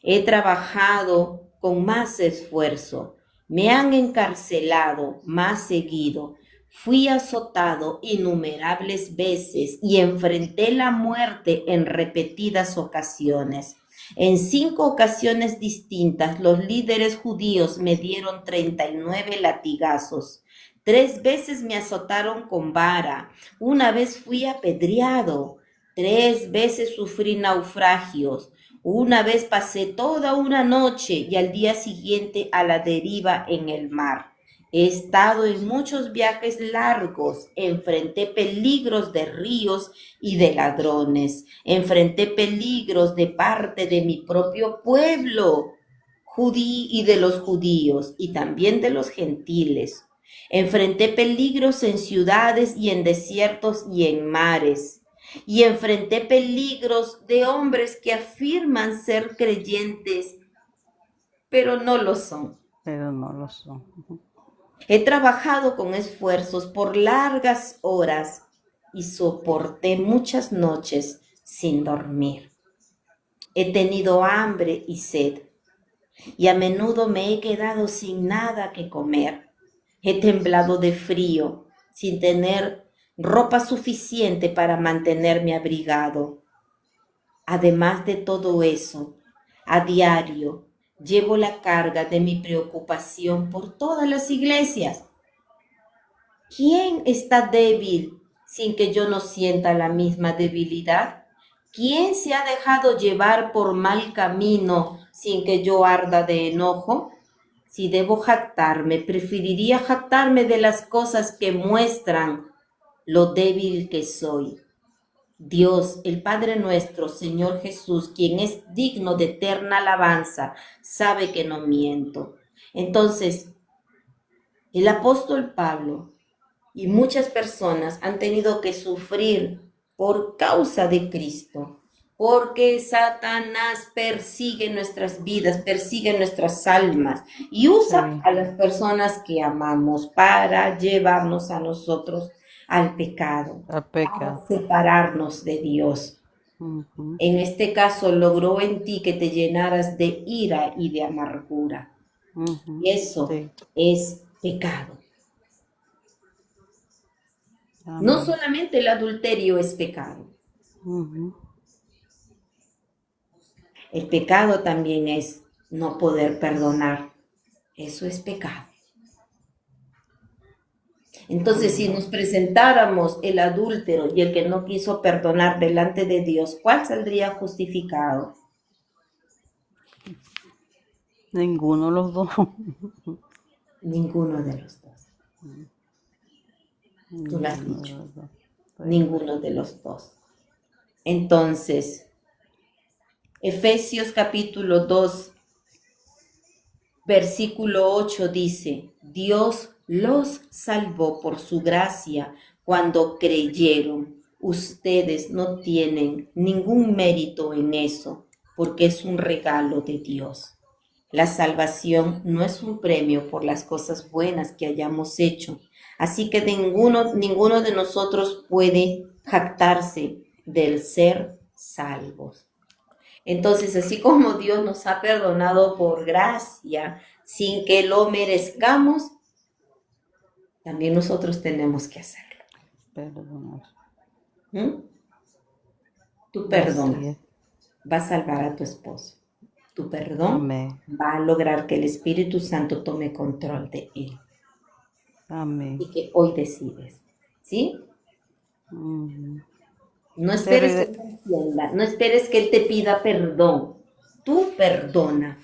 He trabajado con más esfuerzo. Me han encarcelado más seguido. Fui azotado innumerables veces y enfrenté la muerte en repetidas ocasiones. En 5 ocasiones distintas, los líderes judíos me dieron 39 latigazos. 3 veces me azotaron con vara. Una vez fui apedreado. 3 veces sufrí naufragios. Una vez pasé toda una noche y al día siguiente a la deriva en el mar. He estado en muchos viajes largos, enfrenté peligros de ríos y de ladrones, enfrenté peligros de parte de mi propio pueblo judí y de los judíos y también de los gentiles. Enfrenté peligros en ciudades y en desiertos y en mares y enfrenté peligros de hombres que afirman ser creyentes, pero no lo son. Pero no lo son. He trabajado con esfuerzos por largas horas y soporté muchas noches sin dormir. He tenido hambre y sed y a menudo me he quedado sin nada que comer. He temblado de frío sin tener ropa suficiente para mantenerme abrigado. Además de todo eso, a diario llevo la carga de mi preocupación por todas las iglesias. ¿Quién está débil sin que yo no sienta la misma debilidad? ¿Quién se ha dejado llevar por mal camino sin que yo arda de enojo? Si debo jactarme, preferiría jactarme de las cosas que muestran lo débil que soy. Dios, el Padre nuestro, Señor Jesús, quien es digno de eterna alabanza, sabe que no miento. Entonces, el apóstol Pablo y muchas personas han tenido que sufrir por causa de Cristo, porque Satanás persigue nuestras vidas, persigue nuestras almas y usa Sí. a las personas que amamos para llevarnos a nosotros al pecado, Al para pecado. separarnos de Dios. Ujú. En este caso logró en ti que te llenaras de ira y de amargura. Ujú. Y eso Sí. es pecado. No Amén. solamente el adulterio es pecado. Ujú. El pecado también es no poder perdonar. Eso es pecado. Entonces, si nos presentáramos el adúltero y el que no quiso perdonar delante de Dios, ¿cuál saldría justificado? Ninguno de los dos. Ninguno de los dos. Tú lo has Ninguno de dicho. los dos. Sí. Ninguno de los dos. Entonces, Efesios capítulo 2, versículo 8 dice, Dios los salvó por su gracia cuando creyeron. Ustedes no tienen ningún mérito en eso, porque es un regalo de Dios. La salvación no es un premio por las cosas buenas que hayamos hecho, así que ninguno de nosotros puede jactarse del ser salvos. Entonces, así como Dios nos ha perdonado por gracia, sin que lo merezcamos, también nosotros tenemos que hacerlo. Perdonar. ¿Mm? Tu Así perdón es. va a salvar a tu esposo. Tu perdón Amén. va a lograr que el Espíritu Santo tome control de él. Amén. Y que hoy decides. ¿Sí? Ujú. No Pero esperes que él te entienda, no esperes que él te pida perdón. Tú perdona.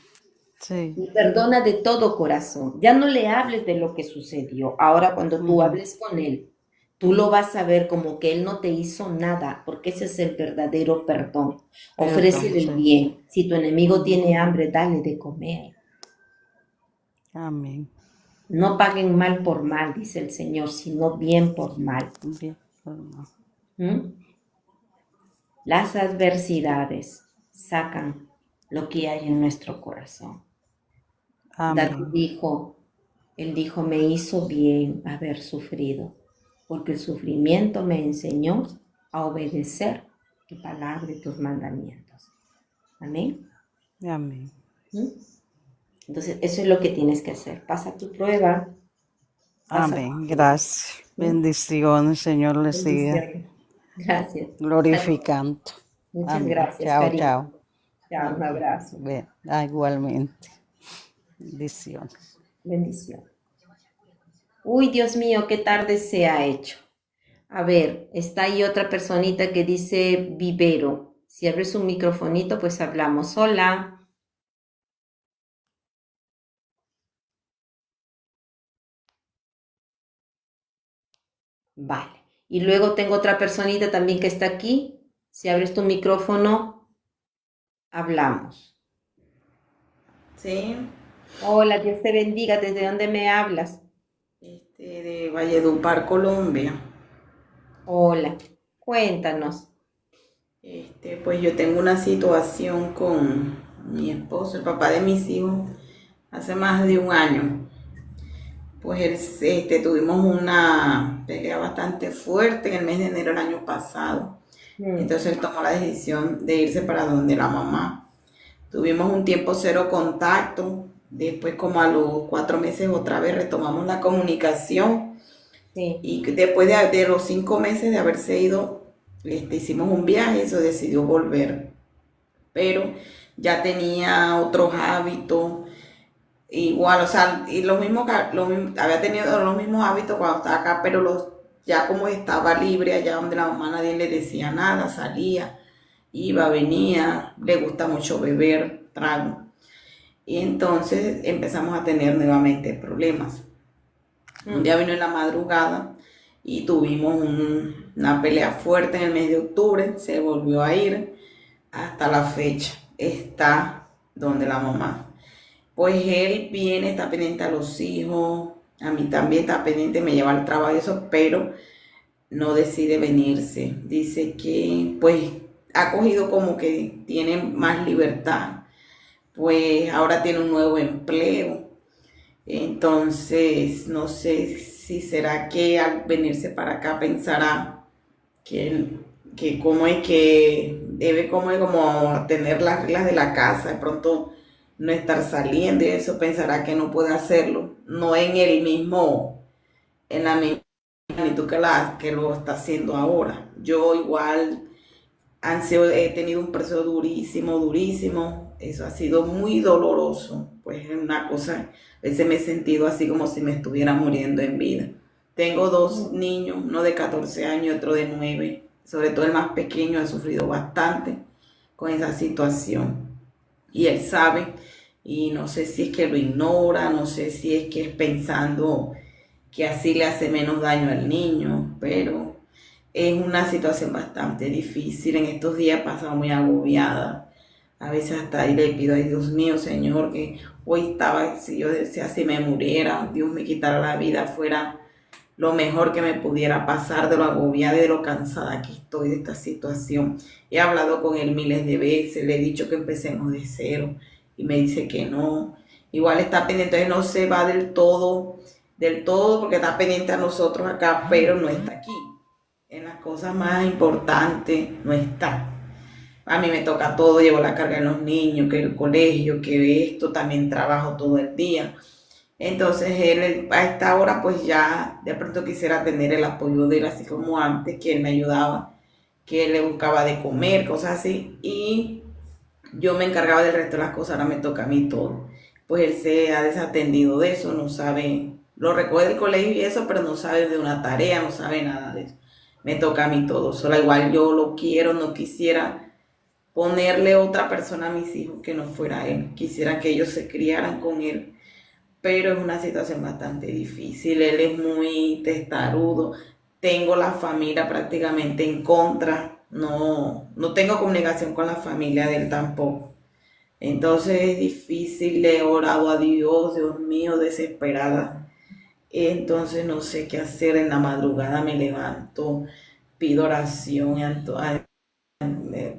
sí. Y perdona de todo corazón. Ya no le hables de lo que sucedió. Ahora cuando tú Ujú. hables con él, tú lo vas a ver como que él no te hizo nada, porque ese es el verdadero perdón. Ofrécele el Perdón, sí. bien. Si tu enemigo tiene hambre, dale de comer. Amén. No paguen mal por mal, dice el Señor, sino bien por mal. Bien. Perdón. ¿Mm? Las adversidades sacan lo que hay en nuestro corazón. David Amén. dijo, él dijo, me hizo bien haber sufrido, porque el sufrimiento me enseñó a obedecer tu palabra y tus mandamientos. Amén. Amén. ¿Mm? Entonces, eso es lo que tienes que hacer. Pasa tu prueba. Pasa Amén. Gracias. Bendiciones, Señor, le siga bendiciones. Gracias. glorificando. Muchas Amén. gracias, Chao, cariño. chao. Chao, un abrazo. Bien. Igualmente. Bendiciones. Bendición. Uy, Dios mío, qué tarde se ha hecho. A ver, está ahí otra personita que dice vivero. Si abres un microfonito, pues hablamos. Hola. Vale. Y luego tengo otra personita también que está aquí. Si abres tu micrófono, hablamos. Sí, Hola, Dios te bendiga. ¿Desde dónde me hablas? de Valledupar, Colombia. Hola. Cuéntanos. Pues yo tengo una situación con mi esposo, el papá de mis hijos, hace más de un año. Pues tuvimos una pelea bastante fuerte en el mes de enero del año pasado. Entonces él tomó la decisión de irse para donde la mamá. Tuvimos un tiempo cero contacto. Después, como a los 4 meses, otra vez retomamos la comunicación. Sí. Y después de los 5 meses de haberse ido, hicimos un viaje y se decidió volver. Pero ya tenía otros hábitos. Igual, o sea, y había tenido los mismos hábitos cuando estaba acá, pero ya como estaba libre allá donde la mamá nadie le decía nada, salía, iba, venía, le gusta mucho beber trago. Y entonces empezamos a tener nuevamente problemas. Un día vino en la madrugada y tuvimos una pelea fuerte en el mes de octubre, se volvió a ir, hasta la fecha está donde la mamá. Pues él viene, está pendiente a los hijos, a mí también está pendiente, me lleva al trabajo y eso, pero no decide venirse. Dice que pues ha cogido como que tiene más libertad, pues ahora tiene un nuevo empleo. Entonces, no sé si será que al venirse para acá pensará que cómo es que debe como tener las reglas de la casa, de pronto no estar saliendo y eso pensará que no puede hacerlo, no en el mismo, en la misma magnitud que lo está haciendo ahora. Yo igual he tenido un proceso durísimo, durísimo. Eso ha sido muy doloroso. Pues es una cosa, a veces me he sentido así como si me estuviera muriendo en vida. Tengo dos niños, uno de 14 años y otro de 9. Sobre todo el más pequeño ha sufrido bastante con esa situación. Y él sabe, y no sé si es que lo ignora, no sé si es que es pensando que así le hace menos daño al niño, pero es una situación bastante difícil. En estos días he pasado muy agobiada. A veces hasta ahí le pido, ay Dios mío, Señor, que hoy estaba, si yo decía, si me muriera, Dios me quitara la vida, fuera lo mejor que me pudiera pasar, de lo agobiada y de lo cansada que estoy de esta situación. He hablado con él miles de veces, le he dicho que empecemos de cero y me dice que no. Igual está pendiente, entonces no se va del todo porque está pendiente a nosotros acá, pero no está aquí. En las cosas más importantes no está. A mí me toca todo, llevo la carga de los niños, que el colegio, que esto, también trabajo todo el día. Entonces él a esta hora pues ya de pronto quisiera tener el apoyo de él, así como antes, que él me ayudaba, que él le buscaba de comer, cosas así, y yo me encargaba del resto de las cosas. Ahora me toca a mí todo. Pues él se ha desatendido de eso, no sabe, lo recoge del colegio y eso, pero no sabe de una tarea, no sabe nada de eso. Me toca a mí todo. Solo igual yo lo quiero, no quisiera ponerle otra persona a mis hijos que no fuera él. Quisiera que ellos se criaran con él, pero es una situación bastante difícil. Él es muy testarudo. Tengo la familia prácticamente en contra. No tengo comunicación con la familia de él tampoco. Entonces es difícil. Le he orado a Dios, Dios mío, desesperada. Entonces no sé qué hacer. En la madrugada me levanto, pido oración,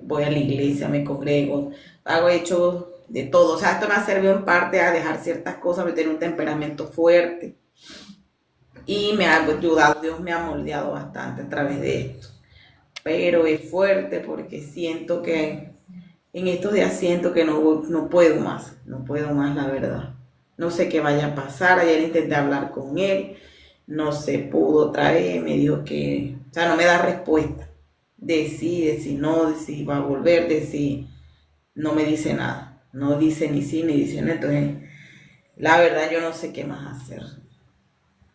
voy a la iglesia, me congrego, hago hecho de todo. O sea, esto me ha servido en parte a dejar ciertas cosas, porque tengo un temperamento fuerte y me ha ayudado, Dios me ha moldeado bastante a través de esto. Pero es fuerte porque siento que en estos días siento que no puedo más, la verdad. No sé qué vaya a pasar. Ayer intenté hablar con él, no se pudo otra vez, me dijo que, o sea, no me da respuesta de si no, de si va a volver, de si no me dice nada. No dice ni sí ni dice no. Entonces, la verdad yo no sé qué más hacer.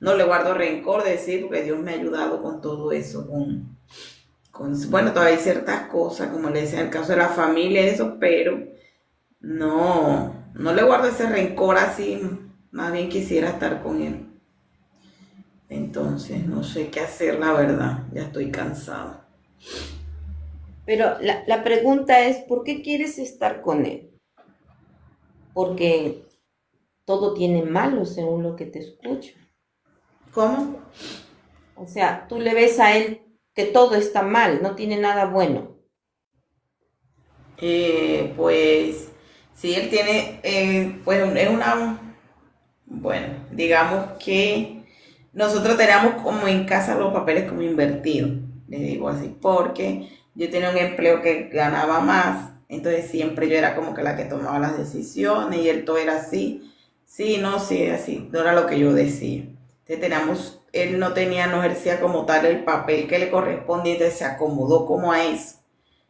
No le guardo rencor de decir, porque Dios me ha ayudado con todo eso, bueno, todavía hay ciertas cosas, como le decía, en el caso de la familia, eso, pero no le guardo ese rencor así, más bien quisiera estar con él. Entonces, no sé qué hacer, la verdad, ya estoy cansada. Pero la pregunta es, ¿por qué quieres estar con él? Porque todo tiene malo según lo que te escucho. ¿Cómo? O sea, tú le ves a él que todo está mal, no tiene nada bueno. Pues, sí, él tiene, pues es bueno, digamos que nosotros teníamos como en casa los papeles como invertidos, le digo así, porque yo tenía un empleo que ganaba más, entonces siempre yo era como que la que tomaba las decisiones y él todo era así, sí, no, sí, así, no era lo que yo decía. Entonces él no ejercía como tal el papel que le correspondía, entonces se acomodó como a eso.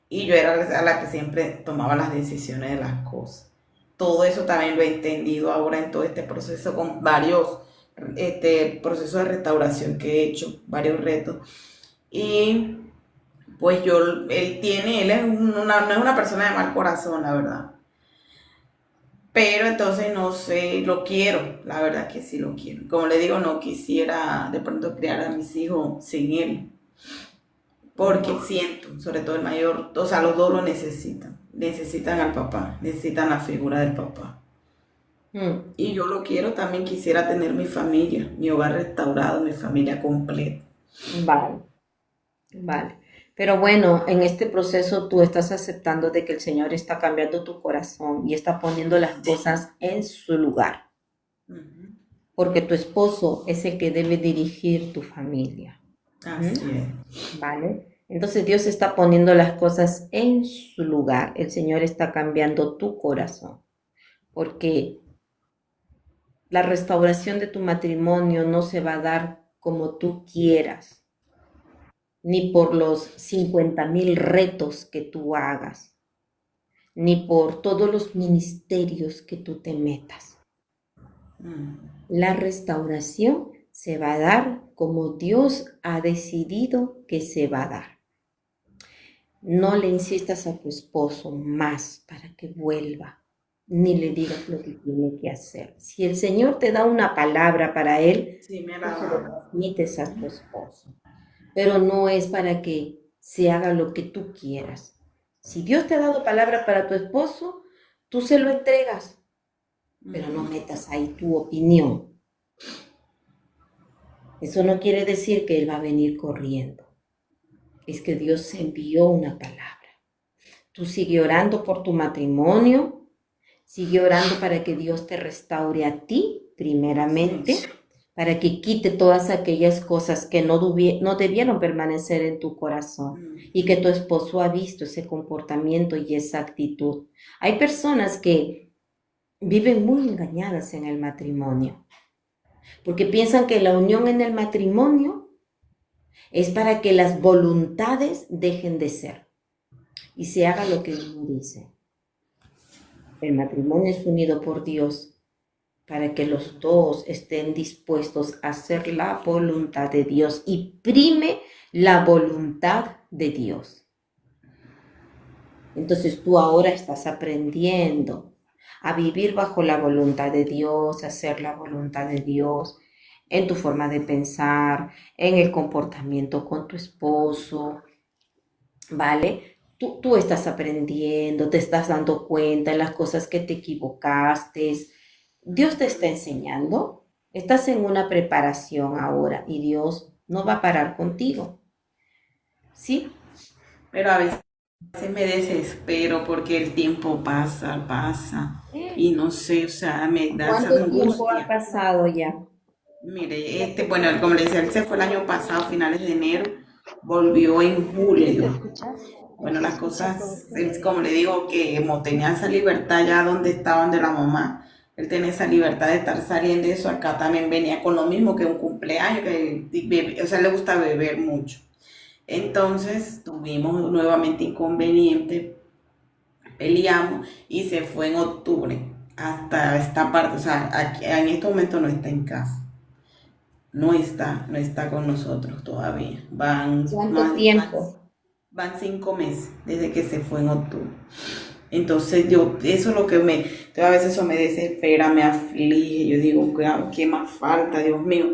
Y yo era la que siempre tomaba las decisiones de las cosas. Todo eso también lo he entendido ahora en todo este proceso con varios procesos de restauración que he hecho, varios retos. Y pues él no es una persona de mal corazón, la verdad. Pero entonces no sé, lo quiero, la verdad que sí lo quiero. Como le digo, no quisiera de pronto criar a mis hijos sin él. Porque siento, sobre todo el mayor, o sea, los dos lo necesitan. Necesitan al papá, necesitan la figura del papá. Y yo lo quiero también, quisiera tener mi familia, mi hogar restaurado, mi familia completa. Vale. Pero bueno, en este proceso tú estás aceptando de que el Señor está cambiando tu corazón y está poniendo las cosas en su lugar, Ujú. porque tu esposo es el que debe dirigir tu familia, Así es. ¿vale? Entonces Dios está poniendo las cosas en su lugar. El Señor está cambiando tu corazón, porque la restauración de tu matrimonio no se va a dar como tú quieras, ni por los 50,000 retos que tú hagas, ni por todos los ministerios que tú te metas. Mm. La restauración se va a dar como Dios ha decidido que se va a dar. No le insistas a tu esposo más para que vuelva, ni le digas lo que tiene que hacer. Si el Señor te da una palabra para él, Sí, me tú la se lo da. transmites a tu esposo. Pero no es para que se haga lo que tú quieras. Si Dios te ha dado palabra para tu esposo, tú se lo entregas, pero no metas ahí tu opinión. Eso no quiere decir que él va a venir corriendo. Es que Dios envió una palabra. Tú sigue orando por tu matrimonio, sigue orando para que Dios te restaure a ti primeramente, para que quite todas aquellas cosas que no debieron permanecer en tu corazón y que tu esposo ha visto ese comportamiento y esa actitud. Hay personas que viven muy engañadas en el matrimonio, porque piensan que la unión en el matrimonio es para que las voluntades dejen de ser y se haga lo que uno dice. El matrimonio es unido por Dios para que los dos estén dispuestos a hacer la voluntad de Dios y prime la voluntad de Dios. Entonces tú ahora estás aprendiendo a vivir bajo la voluntad de Dios, a hacer la voluntad de Dios en tu forma de pensar, en el comportamiento con tu esposo, ¿vale? Tú estás aprendiendo, te estás dando cuenta de las cosas que te equivocaste. Dios te está enseñando, estás en una preparación ahora y Dios no va a parar contigo, ¿sí? Pero a veces me desespero porque el tiempo pasa y no sé, o sea, me da esa ¿Cuánto tiempo ha angustia. pasado ya? Mire, bueno, como le decía, él se fue el año pasado, finales de enero, volvió en julio. Bueno, las cosas, como le digo, que como tenía esa libertad ya donde estaban de la mamá, él tenía esa libertad de estar saliendo y eso, acá también venía con lo mismo que un cumpleaños, o sea, le gusta beber mucho. Entonces tuvimos nuevamente inconveniente, peleamos y se fue en octubre hasta esta parte, o sea, aquí, en este momento no está en casa. No está con nosotros todavía. ¿Cuánto tiempo? Van 5 meses desde que se fue en octubre. Entonces eso es lo que a veces eso me desespera, me aflige. Yo digo, ¿qué más falta, Dios mío?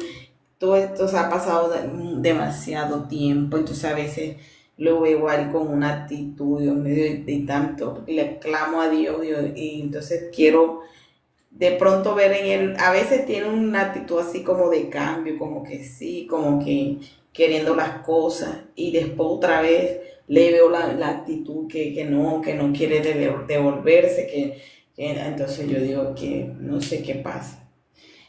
Todo esto se ha pasado demasiado tiempo, entonces a veces lo veo igual con una actitud, Dios mío, y tanto le clamo a Dios y entonces quiero de pronto ver en él, a veces tiene una actitud así como de cambio, como que sí, como que queriendo las cosas y después otra vez le veo la actitud que no quiere devolverse, entonces yo digo que no sé qué pasa.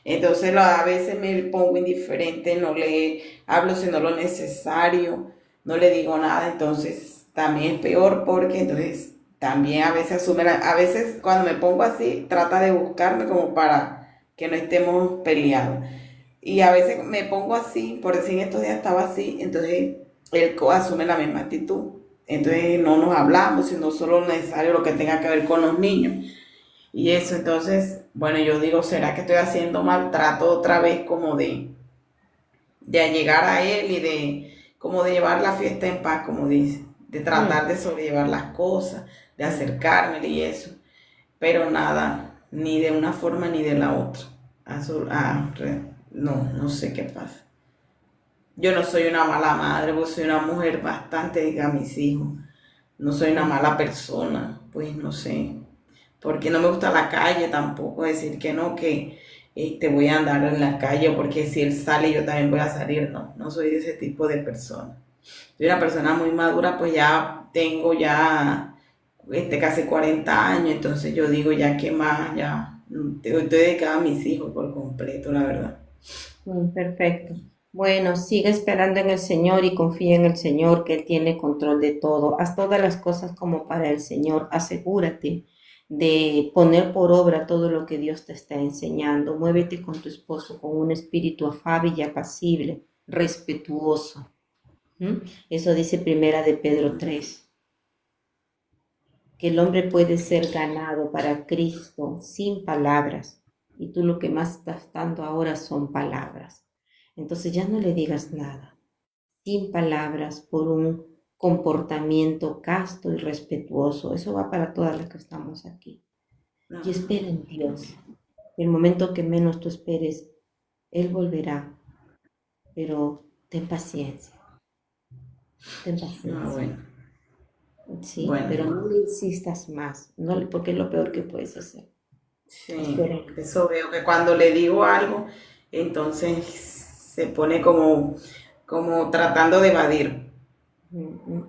Entonces a veces me pongo indiferente, no le hablo sino lo necesario, no le digo nada, entonces también es peor porque entonces también a veces a veces cuando me pongo así trata de buscarme como para que no estemos peleados. Y a veces me pongo así, por decir en estos días estaba así, entonces él asume la misma actitud. Entonces no nos hablamos, sino solo lo necesario, lo que tenga que ver con los niños. Y eso, entonces, bueno, yo digo, ¿será que estoy haciendo mal? Trato otra vez como de llegar a él y como de llevar la fiesta en paz, como dice, de tratar de sobrellevar las cosas, de acercarme y eso, pero nada, ni de una forma ni de la otra. No sé qué pasa. Yo no soy una mala madre, pues soy una mujer bastante, diga, a mis hijos. No soy una mala persona, pues no sé. Porque no me gusta la calle tampoco, decir que no, que voy a andar en la calle porque si él sale yo también voy a salir, no soy de ese tipo de persona. Soy una persona muy madura, pues ya tengo ya casi 40 años, entonces yo digo ya qué más, ya estoy dedicada a mis hijos por completo, la verdad. Perfecto. Bueno, sigue esperando en el Señor y confía en el Señor, que Él tiene control de todo. Haz todas las cosas como para el Señor. Asegúrate de poner por obra todo lo que Dios te está enseñando. Muévete con tu esposo con un espíritu afable y apacible, respetuoso. Eso dice Primera de Pedro 3, que el hombre puede ser ganado para Cristo sin palabras. Y tú lo que más estás dando ahora son palabras. Entonces ya no le digas nada, sin palabras, por un comportamiento casto y respetuoso. Eso va para todas las que estamos aquí. Y espera en Dios. El momento que menos tú esperes, Él volverá. Pero ten paciencia. Ten paciencia. Bueno. Sí, Bueno. pero no le insistas más, no, porque es lo peor que puedes hacer. Sí, Espera. eso veo que cuando le digo algo, entonces se pone como tratando de evadir,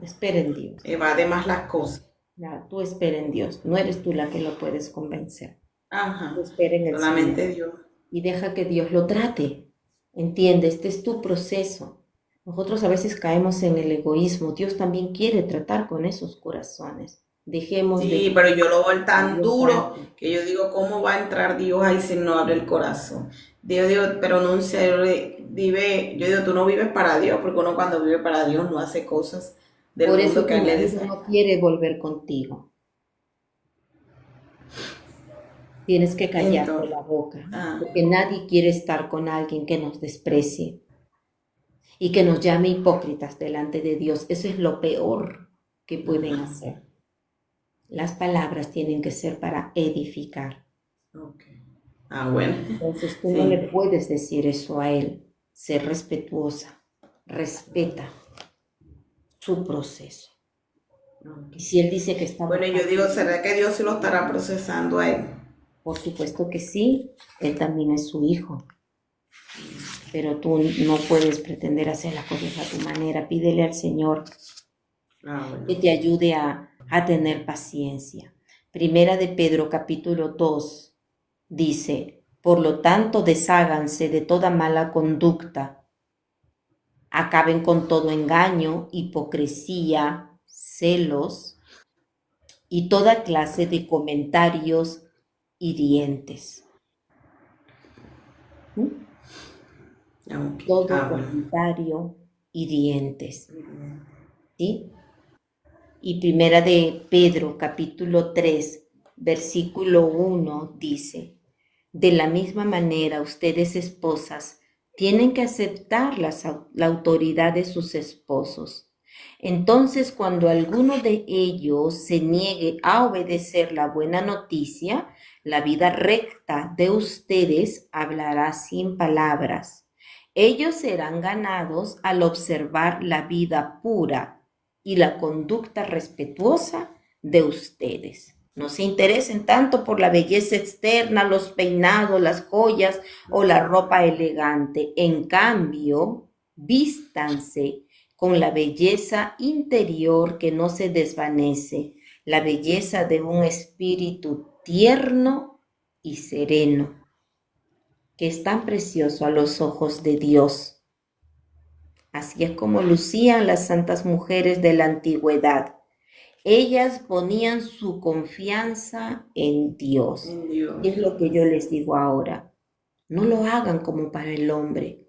Espera en Dios. evade más las cosas. Ya, tú espera en Dios. No eres tú la que lo puedes convencer. Ajá, Tú espera en el solamente Señor. Dios. Y deja que Dios lo trate. Entiende, este es tu proceso. Nosotros a veces caemos en el egoísmo. Dios también quiere tratar con esos corazones. Dejemos Sí, de... pero yo lo veo tan Dios duro trate. que yo digo, ¿cómo va a entrar Dios ahí si no abre el corazón? Dios, pero no en serio, vive, yo digo, tú no vives para Dios, porque uno cuando vive para Dios no hace cosas del Por mundo eso que tu a él le marido desea. no quiere volver contigo. Tienes que callarte Entonces, la boca, ah, porque nadie quiere estar con alguien que nos desprecie y que nos llame hipócritas delante de Dios. Eso es lo peor que pueden hacer. Las palabras tienen que ser para edificar. ok. Bueno, Entonces tú no le sí. puedes decir eso a él. Sé respetuosa, respeta su proceso. Y si él dice que está Bueno, yo digo, ¿será que Dios sí lo estará procesando a él? por supuesto que sí, él también es su hijo. Pero tú no puedes pretender hacer las cosas a tu manera. Pídele al Señor Bueno. que te ayude a tener paciencia. Primera de Pedro, capítulo 2, dice, por lo tanto, desháganse de toda mala conducta. Acaben con todo engaño, hipocresía, celos y toda clase de comentarios hirientes. Ok. Todo Bueno. comentario hirientes. ¿Sí? Y Primera de Pedro, capítulo 3, versículo 1, dice, de la misma manera, ustedes esposas tienen que aceptar la autoridad de sus esposos. Entonces, cuando alguno de ellos se niegue a obedecer la buena noticia, la vida recta de ustedes hablará sin palabras. Ellos serán ganados al observar la vida pura y la conducta respetuosa de ustedes. No se interesen tanto por la belleza externa, los peinados, las joyas o la ropa elegante. En cambio, vístanse con la belleza interior que no se desvanece, la belleza de un espíritu tierno y sereno, que es tan precioso a los ojos de Dios. Así es como lucían las santas mujeres de la antigüedad. Ellas ponían su confianza en Dios. En Dios. Y es lo que yo les digo ahora. No lo hagan como para el hombre.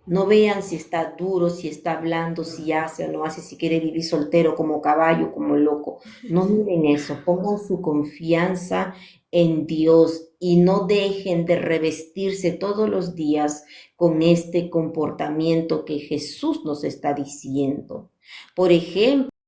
No vean si está duro, si está blando, si hace o no hace, si quiere vivir soltero como caballo, como loco. No miren eso. Pongan su confianza en Dios y no dejen de revestirse todos los días con este comportamiento que Jesús nos está diciendo. Por ejemplo,